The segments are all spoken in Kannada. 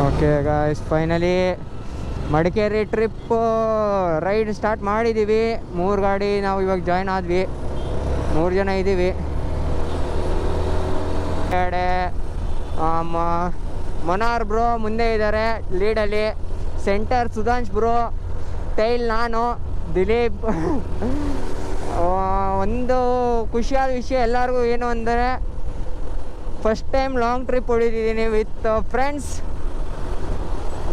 Okay guys, finally Madikeri trip ride start ಮಾಡಿದ್ದೀವಿ. 3 ಗಾಡಿ ನಾವು ಇವಾಗ ಜಾಯ್ನ್ ಆದ್ವಿ. 3 ಜನ ಇದ್ದೀವಿ. ಕಡೆ ಮನಾರ್ ಬ್ರೋ ಮುಂದೆ ಇದ್ದಾರೆ ಲೀಡಲ್ಲಿ. ಸೆಂಟರ್ ಸುಧಾಂಶ್ ಬ್ರೋ, ಟೈಲ್ ನಾನು, ದಿಲೀಪ್. ಒಂದು ಖುಷಿಯಾದ ವಿಷಯ ಎಲ್ಲರಿಗೂ ಏನು ಅಂದರೆ, ಫಸ್ಟ್ ಟೈಮ್ ಲಾಂಗ್ ಟ್ರಿಪ್ ಹೊಡಿತಿದ್ದೀನಿ ವಿತ್ ಫ್ರೆಂಡ್ಸ್.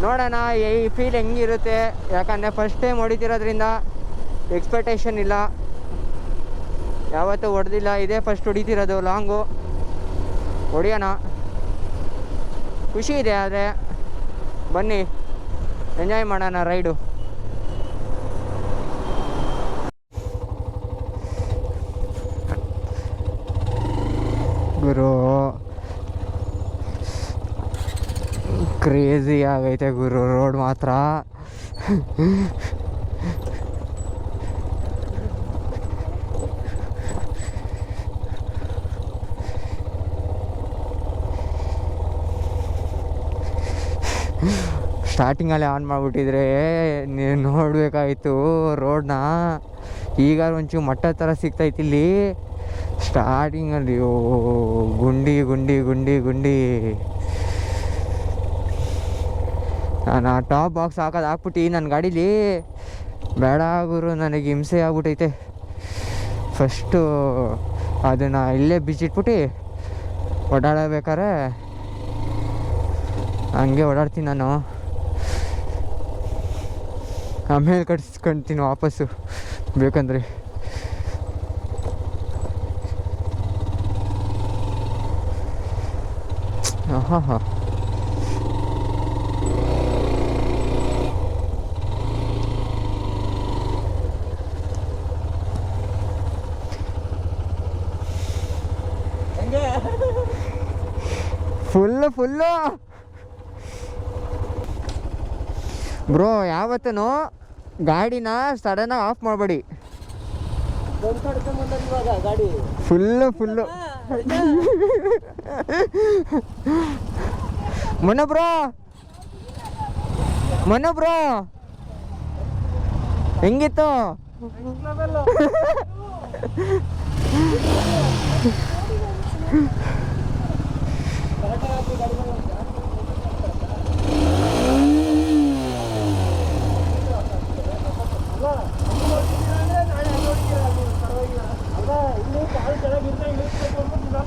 ನೋಡೋಣ ಈ ಫೀಲ್ ಹೆಂಗಿರುತ್ತೆ. ಯಾಕಂದರೆ ಫಸ್ಟ್ ಟೈಮ್ ಹೊಡಿತಿರೋದ್ರಿಂದ ಎಕ್ಸ್ಪೆಕ್ಟೇಷನ್ ಇಲ್ಲ, ಯಾವತ್ತೂ ಹೊಡೆದಿಲ್ಲ, ಇದೇ ಫಸ್ಟ್ ಹೊಡಿತಿರೋದು ಲಾಂಗು. ಹೊಡಿಯೋಣ, ಖುಷಿ ಇದೆ. ಆದರೆ ಬನ್ನಿ ಎಂಜಾಯ್ ಮಾಡೋಣ ರೈಡು. ಗುರು ಕ್ರೇಜಿ ಆಗೈತೆ ಗುರು, ರೋಡ್ ಮಾತ್ರ. ಸ್ಟಾರ್ಟಿಂಗಲ್ಲೇ ಆನ್ ಮಾಡಿಬಿಟ್ಟಿದ್ರೆ ನೀವು ನೋಡಬೇಕಾಯಿತು ರೋಡ್ನ. ಈಗ ಒಂಚೂರು ಮಟ್ಟ ಥರ ಸಿಗ್ತೈತಿ ಇಲ್ಲಿ. ಸ್ಟಾರ್ಟಿಂಗಲ್ಲಿ ಗುಂಡಿ ಗುಂಡಿ ಗುಂಡಿ ಗುಂಡಿ. ನಾನು ಆ ಟಾಪ್ ಬಾಕ್ಸ್ ಹಾಕ್ಬಿಟ್ಟು ನನ್ನ ಗಾಡೀಲಿ ಬೇಡ ಗುರು, ನನಗೆ ಹಿಂಸೆ ಆಗ್ಬಿಟ್ಟೈತೆ. ಫಸ್ಟು ಅದನ್ನು ಇಲ್ಲೇ ಬಿಚ್ಚಿಟ್ಬಿಟ್ಟು ಓಡಾಡಬೇಕಾರೆ ಹಂಗೆ ಓಡಾಡ್ತೀನಿ ನಾನು. ಆಮೇಲೆ ಕಟ್ಸ್ಕೊಳ್ತೀನಿ ವಾಪಸ್ಸು ಬೇಕಂದ್ರೆ. ಹಾಂ ಹಾಂ ಫುಲ್ಲು ಬ್ರೋ. ಯಾವತ್ತೂ ಗಾಡಿನ ಸಡನ್ನಾಗಿ ಆಫ್ ಮಾಡಬೇಡಿ. ಫುಲ್ಲು ಮೊನ್ನೆ ಬ್ರೋ ಹೆಂಗಿತ್ತು?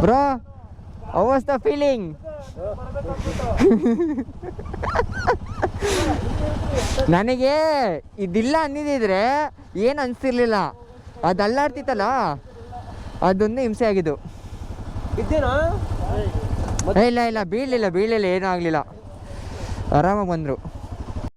Bro, how was the feeling? ನನಗೆ ಇದಿಲ್ಲ ಅನ್ನಿದ್ರೆ ಏನು ಅನಿಸ್ತಿರ್ಲಿಲ್ಲ. ಅದು ಅಲ್ಲಾಡ್ತಿತ್ತಲ್ಲ, ಅದೊಂದು ಹಿಂಸೆ ಆಗಿದ್ದು. ಇಲ್ಲ ಬೀಳಲಿಲ್ಲ, ಏನೂ ಆಗಲಿಲ್ಲ, ಆರಾಮಾಗಿ ಬಂದರು.